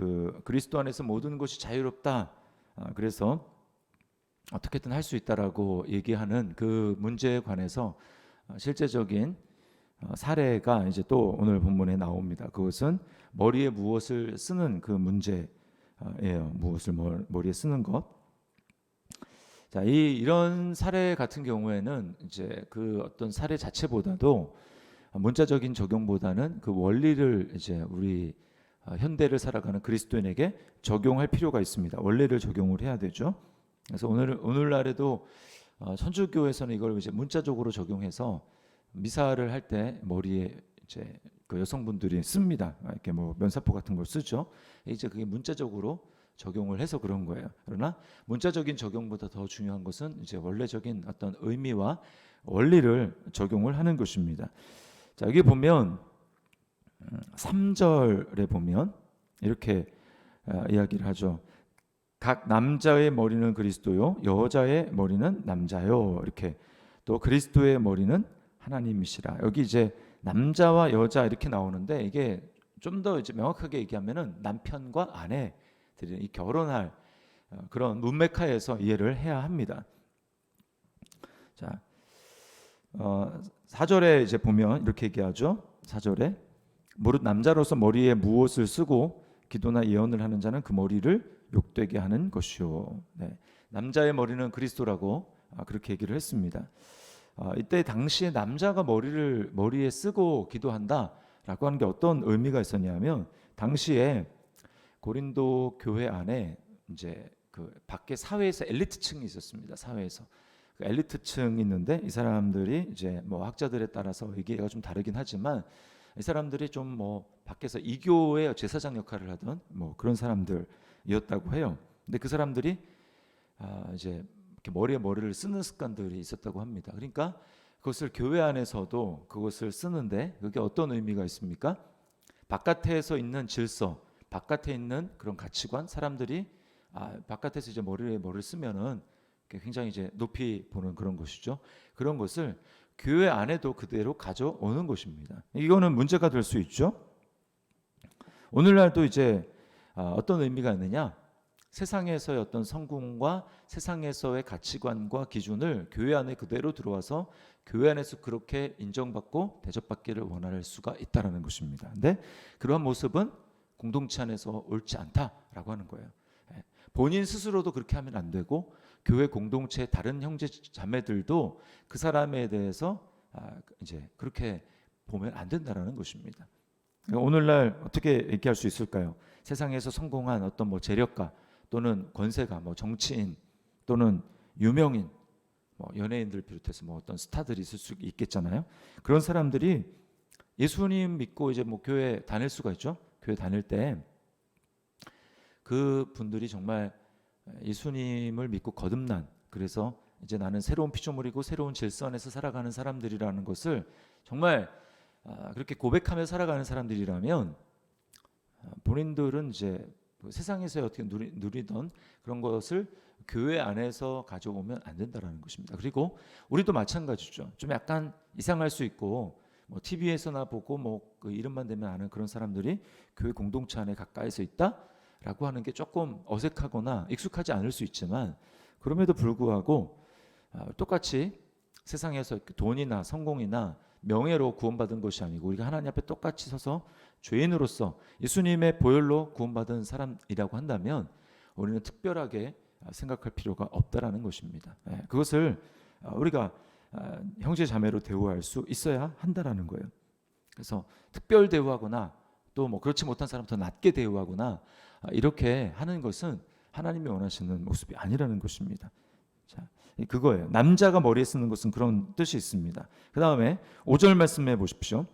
그 그리스도 안에서 모든 것이 자유롭다. 그래서 어떻게든 할 수 있다라고 얘기하는 그 문제에 관해서 실제적인 사례가 이제 또 오늘 본문에 나옵니다. 그것은 머리에 무엇을 쓰는 그 문제예요. 무엇을 머리에 쓰는 것. 자, 이런 사례 같은 경우에는 이제 그 어떤 사례 자체보다도 문자적인 적용보다는 그 원리를 이제 우리 현대를 살아가는 그리스도인에게 적용할 필요가 있습니다. 원리를 적용을 해야 되죠. 그래서 오늘날에도 천주교에서는 이걸 이제 문자적으로 적용해서 미사를 할 때 머리에 이제 그 여성분들이 씁니다. 이렇게 뭐 면사포 같은 걸 쓰죠. 이제 그게 문자적으로 적용을 해서 그런 거예요. 그러나 문자적인 적용보다 더 중요한 것은 이제 원래적인 어떤 의미와 원리를 적용을 하는 것입니다. 자, 여기 보면 3절에 보면 이렇게 이야기를 하죠. 각 남자의 머리는 그리스도요, 여자의 머리는 남자요. 이렇게 또 그리스도의 머리는 하나님이시라. 여기 이제 남자와 여자 이렇게 나오는데 이게 좀 더 이제 명확하게 얘기하면은 남편과 아내들이 이 결혼할 그런 문맥하에서 이해를 해야 합니다. 자, 4절에 이제 보면 이렇게 얘기하죠. 4절에 무릇 남자로서 머리에 무엇을 쓰고 기도나 예언을 하는 자는 그 머리를 욕되게 하는 것이요. 네. 남자의 머리는 그리스도라고 그렇게 얘기를 했습니다. 이때 당시에 남자가 머리에 쓰고 기도한다라고 하는 게 어떤 의미가 있었냐면 당시에 고린도 교회 안에 이제 그 밖에 사회에서 엘리트층이 있었습니다. 사회에서 그 엘리트층이 있는데 이 사람들이 이제 뭐 학자들에 따라서 얘기가 좀 다르긴 하지만 이 사람들이 좀 뭐 밖에서 이교의 제사장 역할을 하던 뭐 그런 사람들이었다고 해요. 근데 그 사람들이 이제 이렇게 머리에 머리를 쓰는 습관들이 있었다고 합니다. 그러니까 그것을 교회 안에서도 그것을 쓰는데 그게 어떤 의미가 있습니까? 바깥에서 있는 질서, 바깥에 있는 그런 가치관, 사람들이 바깥에서 이제 머리에 머리를 쓰면은 굉장히 이제 높이 보는 그런 것이죠. 그런 것을 교회 안에도 그대로 가져오는 것입니다. 이거는 문제가 될 수 있죠. 오늘날도 이제 어떤 의미가 있느냐? 세상에서의 어떤 성공과 세상에서의 가치관과 기준을 교회 안에 그대로 들어와서 교회 안에서 그렇게 인정받고 대접받기를 원할 수가 있다라는 것입니다. 근데 그러한 모습은 공동체 안에서 옳지 않다라고 하는 거예요. 본인 스스로도 그렇게 하면 안 되고 교회 공동체의 다른 형제 자매들도 그 사람에 대해서 이제 그렇게 보면 안 된다라는 것입니다. 오늘날 어떻게 얘기할 수 있을까요? 세상에서 성공한 어떤 뭐 재력가 또는 권세가 뭐 정치인 또는 유명인 뭐 연예인들 비롯해서 뭐 어떤 스타들이 있을 수 있겠잖아요. 그런 사람들이 예수님 믿고 이제 뭐 교회 다닐 수가 있죠. 교회 다닐 때 그 분들이 정말 예수님을 믿고 거듭난, 그래서 이제 나는 새로운 피조물이고 새로운 질서 안에서 살아가는 사람들이라는 것을 정말 그렇게 고백하며 살아가는 사람들이라면 본인들은 이제 세상에서 어떻게 누리던 그런 것을 교회 안에서 가져오면 안 된다라는 것입니다. 그리고 우리도 마찬가지죠. 좀 약간 이상할 수 있고 뭐 TV에서나 보고 뭐 그 이름만 대면 아는 그런 사람들이 교회 공동체 안에 가까이서 있다라고 하는 게 조금 어색하거나 익숙하지 않을 수 있지만 그럼에도 불구하고 똑같이 세상에서 돈이나 성공이나 명예로 구원받은 것이 아니고 우리가 하나님 앞에 똑같이 서서 죄인으로서 예수님의 보혈로 구원받은 사람이라고 한다면 우리는 특별하게 생각할 필요가 없다라는 것입니다. 그것을 우리가 형제 자매로 대우할 수 있어야 한다라는 거예요. 그래서 특별 대우하거나 또 뭐 그렇지 못한 사람 더 낮게 대우하거나 이렇게 하는 것은 하나님이 원하시는 모습이 아니라는 것입니다. 자, 그거예요. 남자가 머리에 쓰는 것은 그런 뜻이 있습니다. 그 다음에 5절 말씀해 보십시오.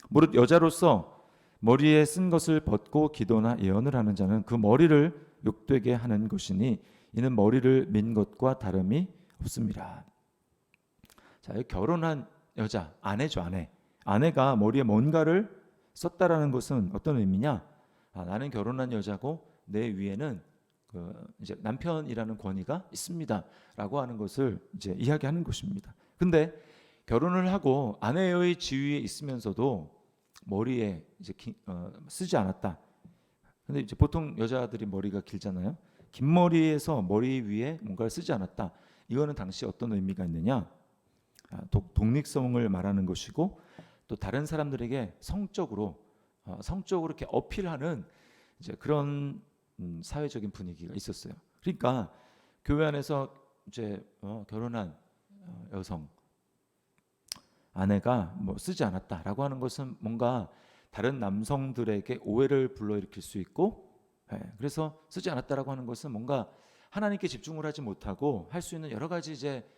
무릇 여자로서 머리에 쓴 것을 벗고 기도나 예언을 하는 자는 그 머리를 욕되게 하는 것이니 이는 머리를 민 것과 다름이 없습니다. 자, 결혼한 여자, 아내죠, 아내. 아내가 머리에 뭔가를 썼다라는 것은 어떤 의미냐? 나는 결혼한 여자고 내 위에는 이제 남편이라는 권위가 있습니다라고 하는 것을 이제 이야기하는 것입니다. 근데 결혼을 하고 아내의 지위에 있으면서도 머리에 이제 쓰지 않았다. 근데 근데 이제 보통 여자들이 머리가 길잖아요. 긴 머리에서 머리 위에 뭔가를 쓰지 않았다. 이거는 당시 어떤 의미가 있느냐? 독립성을 말하는 것이고 또 다른 사람들에게 성적으로 이렇게 어필하는 이제 그런 사회적인 분위기가 있었어요. 그러니까 교회 안에서 이제 결혼한 여성 아내가 뭐 쓰지 않았다라고 하는 것은 뭔가 다른 남성들에게 오해를 불러일으킬 수 있고, 그래서 쓰지 않았다라고 하는 것은 뭔가 하나님께 집중을 하지 못하고 할 수 있는 여러 가지 이제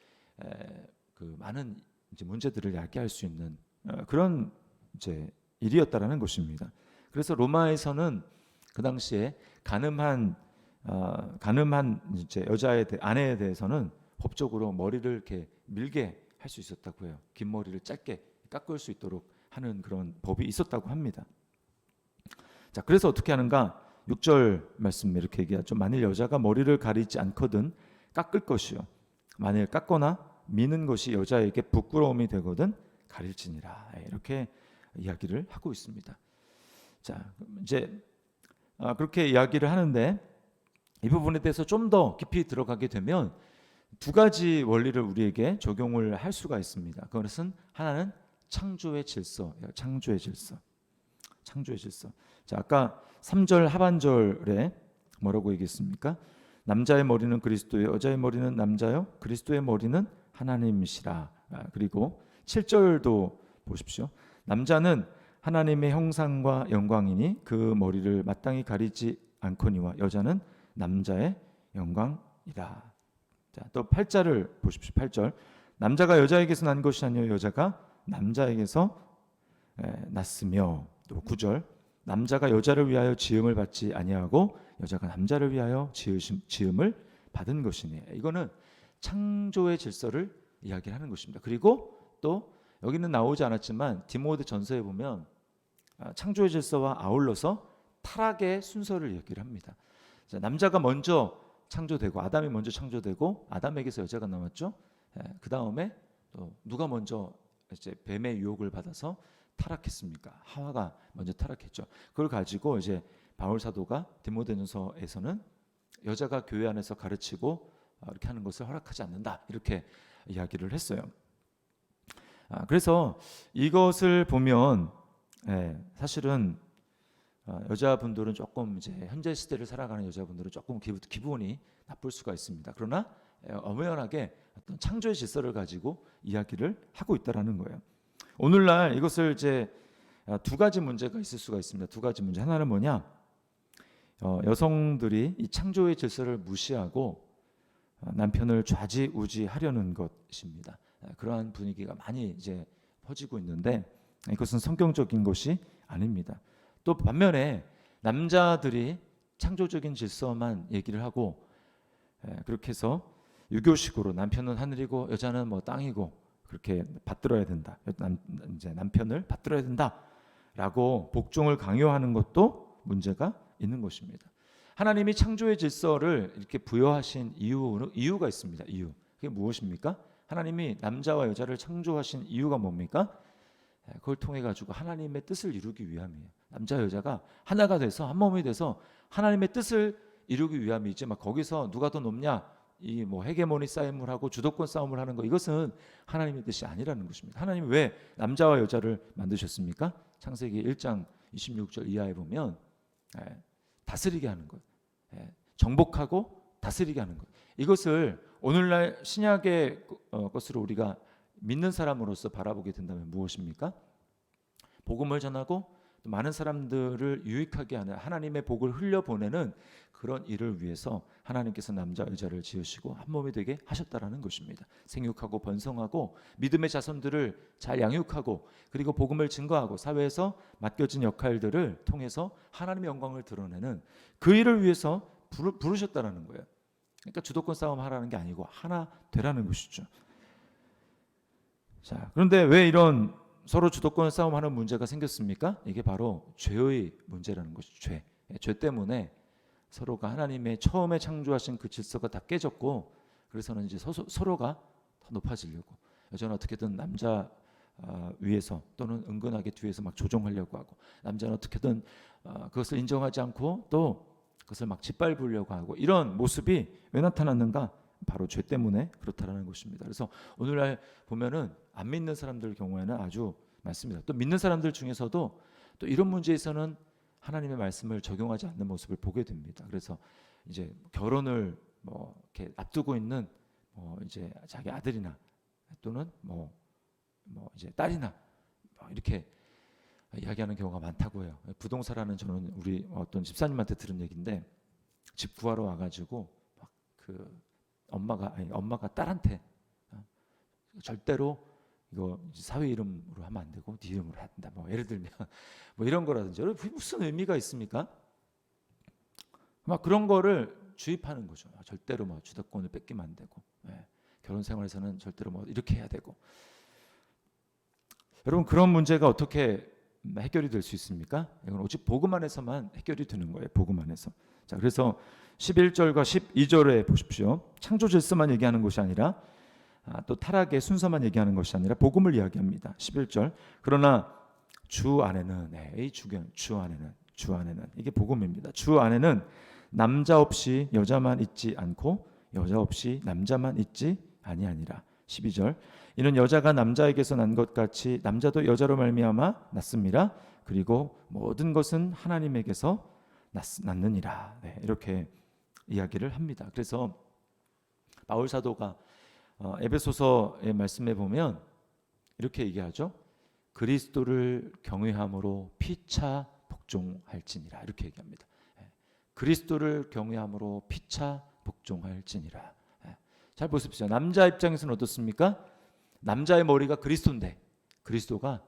그 많은 이제 문제들을 야기할 수 있는 그런 이제 일이었다라는 것입니다. 그래서 로마에서는 그 당시에 가늠한 이제 아내에 대해서는 법적으로 머리를 이렇게 밀게 할 수 있었다고 해요. 긴 머리를 짧게 깎을 수 있도록 하는 그런 법이 있었다고 합니다. 자, 그래서 어떻게 하는가? 6절 말씀 이렇게 얘기하죠. 만일 여자가 머리를 가리지 않거든 깎을 것이요. 만일 깎거나 미는 것이 여자에게 부끄러움이 되거든 가릴지니라. 이렇게 이야기를 하고 있습니다. 자, 이제 그렇게 이야기를 하는데 이 부분에 대해서 좀 더 깊이 들어가게 되면 두 가지 원리를 우리에게 적용을 할 수가 있습니다. 그것은 하나는 창조의 질서. 자, 아까 3절 하반절에 뭐라고 얘기했습니까? 남자의 머리는 그리스도요, 여자의 머리는 남자요, 그리스도의 머리는 하나님이시라. 그리고 7절도 보십시오. 남자는 하나님의 형상과 영광이니 그 머리를 마땅히 가리지 않거니와 여자는 남자의 영광이라. 자, 또 8절을 보십시오. 8절. 남자가 여자에게서 난 것이 아니요 여자가 남자에게서 났으며. 또 9절. 남자가 여자를 위하여 지음을 받지 아니하고 여자가 남자를 위하여 지음을 받은 것이니. 이거는 창조의 질서를 이야기하는 것입니다. 그리고 또 여기는 나오지 않았지만 디모데 전서에 보면 창조의 질서와 아울러서 타락의 순서를 얘기를 합니다. 자, 남자가 먼저 창조되고 아담이 먼저 창조되고 아담에게서 여자가 나왔죠. 그 다음에 또 누가 먼저 이제 뱀의 유혹을 받아서 타락했습니까? 하와가 먼저 타락했죠. 그걸 가지고 이제 바울 사도가 디모데전서에서는 여자가 교회 안에서 가르치고 이렇게 하는 것을 허락하지 않는다 이렇게 이야기를 했어요. 그래서 이것을 보면 사실은 여자분들은 조금 이제 현재 시대를 살아가는 여자분들은 조금 기분이 나쁠 수가 있습니다. 그러나 엄연하게 어떤 창조의 질서를 가지고 이야기를 하고 있다라는 거예요. 오늘날 이것을 이제 두 가지 문제가 있을 수가 있습니다. 두 가지 문제. 하나는 뭐냐? 여성들이 이 창조의 질서를 무시하고 남편을 좌지우지하려는 것입니다. 그러한 분위기가 많이 이제 퍼지고 있는데 이것은 성경적인 것이 아닙니다. 또 반면에 남자들이 창조적인 질서만 얘기를 하고 그렇게 해서 유교식으로 남편은 하늘이고 여자는 뭐 땅이고 그렇게 받들어야 된다. 이제 남편을 받들어야 된다라고 복종을 강요하는 것도 문제가 있는 것입니다. 하나님이 창조의 질서를 이렇게 부여하신 이유가 있습니다. 이유. 그게 무엇입니까? 하나님이 남자와 여자를 창조하신 이유가 뭡니까? 그걸 통해 가지고 하나님의 뜻을 이루기 위함이에요. 남자 여자가 하나가 돼서 한 몸이 돼서 하나님의 뜻을 이루기 위함이지 막 거기서 누가 더 높냐 이 뭐 헤게모니 싸움을 하고 주도권 싸움을 하는 거 이것은 하나님의 뜻이 아니라는 것입니다. 하나님이 왜 남자와 여자를 만드셨습니까? 창세기 1장 26절 이하에 보면 다스리게 하는 것, 정복하고 다스리게 하는 것. 이것을 오늘날 신약의 것으로 우리가 믿는 사람으로서 바라보게 된다면 무엇입니까? 복음을 전하고 또 많은 사람들을 유익하게 하는 하나님의 복을 흘려보내는 그런 일을 위해서 하나님께서 남자 여자를 지으시고 한 몸이 되게 하셨다라는 것입니다. 생육하고 번성하고 믿음의 자손들을 잘 양육하고 그리고 복음을 증거하고 사회에서 맡겨진 역할들을 통해서 하나님의 영광을 드러내는 그 일을 위해서 부르셨다라는 거예요. 그러니까 주도권 싸움 하라는 게 아니고 하나 되라는 것이죠. 자, 그런데 왜 이런 서로 주도권 싸움하는 문제가 생겼습니까? 이게 바로 죄의 문제라는 것이죠. 죄 때문에 서로가 하나님의 처음에 창조하신 그 질서가 다 깨졌고 그래서는 이제 서로가 더 높아지려고 여자는 어떻게든 남자 위해서 또는 은근하게 뒤에서 막 조종하려고 하고, 남자는 어떻게든 그것을 인정하지 않고 또 그것을 막 짓밟으려고 하고, 이런 모습이 왜 나타났는가? 바로 죄 때문에 그렇다라는 것입니다. 그래서 오늘날 보면은 안 믿는 사람들 경우에는 아주 많습니다. 또 믿는 사람들 중에서도 또 이런 문제에서는 하나님의 말씀을 적용하지 않는 모습을 보게 됩니다. 그래서 이제 결혼을 뭐 이렇게 앞두고 있는 이제 자기 아들이나 또는 뭐 이제 딸이나 이렇게 이야기하는 경우가 많다고 해요. 부동산하는, 저는 우리 어떤 집사님한테 들은 얘기인데, 집 구하러 와가지고 막 그 엄마가 딸한테 절대로 이거 사위 이름으로 하면 안 되고 네 이름으로 해야 된다. 뭐 예를 들면 뭐 이런 거라든지, 여러분 무슨 의미가 있습니까? 막 그런 거를 주입하는 거죠. 절대로 뭐 주도권을 뺏기면 안 되고, 결혼 생활에서는 절대로 뭐 이렇게 해야 되고. 여러분, 그런 문제가 어떻게 해결이 될 수 있습니까? 이건 오직 복음 안에서만 해결이 되는 거예요. 복음 안에서. 자, 그래서 11절과 12절에 보십시오. 창조 질서만 얘기하는 것이 아니라 또 타락의 순서만 얘기하는 것이 아니라 복음을 이야기합니다. 11절. 그러나 주 안에는, 주 안에는 이게 복음입니다. 주 안에는 남자 없이 여자만 있지 않고 여자 없이 남자만 있지 아니하니라. 12절. 이는 여자가 남자에게서 난 것 같이 남자도 여자로 말미암아 났습니다. 그리고 모든 것은 하나님에게서 났느니라. 이렇게 이야기를 합니다. 그래서 바울 사도가 에베소서의 말씀에 보면 이렇게 얘기하죠. 그리스도를 경외함으로 피차 복종할지니라. 이렇게 얘기합니다. 그리스도를 경외함으로 피차 복종할지니라. 잘 보십시오. 남자 입장에서는 어떻습니까? 남자의 머리가 그리스도인데 그리스도가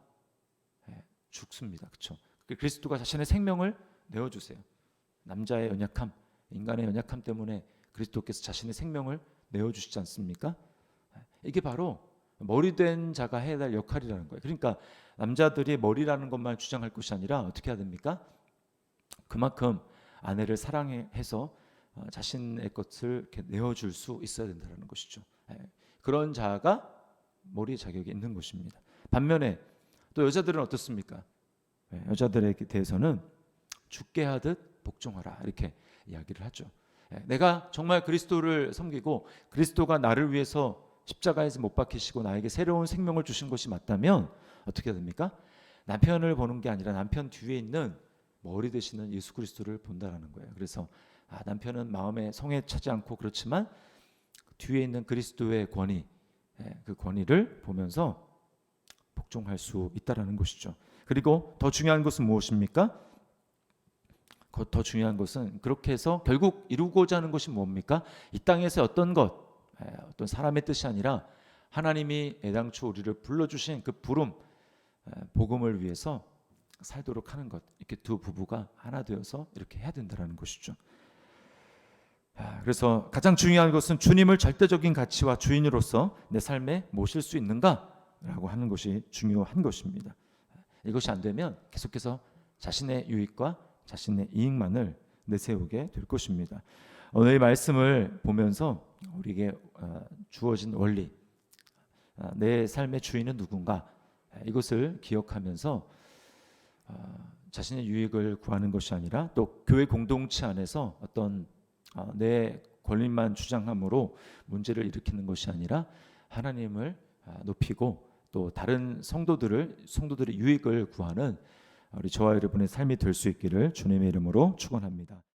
죽습니다. 그렇죠? 그리스도가 자신의 생명을 내어주세요. 남자의 연약함, 인간의 연약함 때문에 그리스도께서 자신의 생명을 내어주시지 않습니까? 이게 바로 머리된 자가 해야 될 역할이라는 거예요. 그러니까 남자들이 머리라는 것만 주장할 것이 아니라 어떻게 해야 됩니까? 그만큼 아내를 사랑해서 자신의 것을 이렇게 내어줄 수 있어야 된다는 것이죠. 그런 자가 머리의 자격이 있는 것입니다. 반면에 또 여자들은 어떻습니까? 여자들에 대해서는 죽게 하듯 복종하라, 이렇게 이야기를 하죠. 내가 정말 그리스도를 섬기고 그리스도가 나를 위해서 십자가에서 못 박히시고 나에게 새로운 생명을 주신 것이 맞다면 어떻게 됩니까? 남편을 보는 게 아니라 남편 뒤에 있는 머리 되시는 예수 그리스도를 본다라는 거예요. 그래서 남편은 마음에 성에 차지 않고 그렇지만 뒤에 있는 그리스도의 권위, 그 권위를 보면서 복종할 수 있다라는 것이죠. 그리고 더 중요한 것은 무엇입니까? 더 중요한 것은 그렇게 해서 결국 이루고자 하는 것이 뭡니까? 이 땅에서 어떤 사람의 뜻이 아니라 하나님이 애당초 우리를 불러주신 그 부름, 복음을 위해서 살도록 하는 것. 이렇게 두 부부가 하나 되어서 이렇게 해야 된다는 것이죠. 그래서 가장 중요한 것은 주님을 절대적인 가치와 주인으로서 내 삶에 모실 수 있는가라고 하는 것이 중요한 것입니다. 이것이 안 되면 계속해서 자신의 유익과 자신의 이익만을 내세우게 될 것입니다. 오늘 이 말씀을 보면서 우리에게 주어진 원리, 내 삶의 주인은 누군가, 이것을 기억하면서 자신의 유익을 구하는 것이 아니라 또 교회 공동체 안에서 어떤 내 권리만 주장함으로 문제를 일으키는 것이 아니라 하나님을 높이고 또 다른 성도들의 유익을 구하는 우리 저와 여러분의 삶이 될 수 있기를 주님의 이름으로 축원합니다.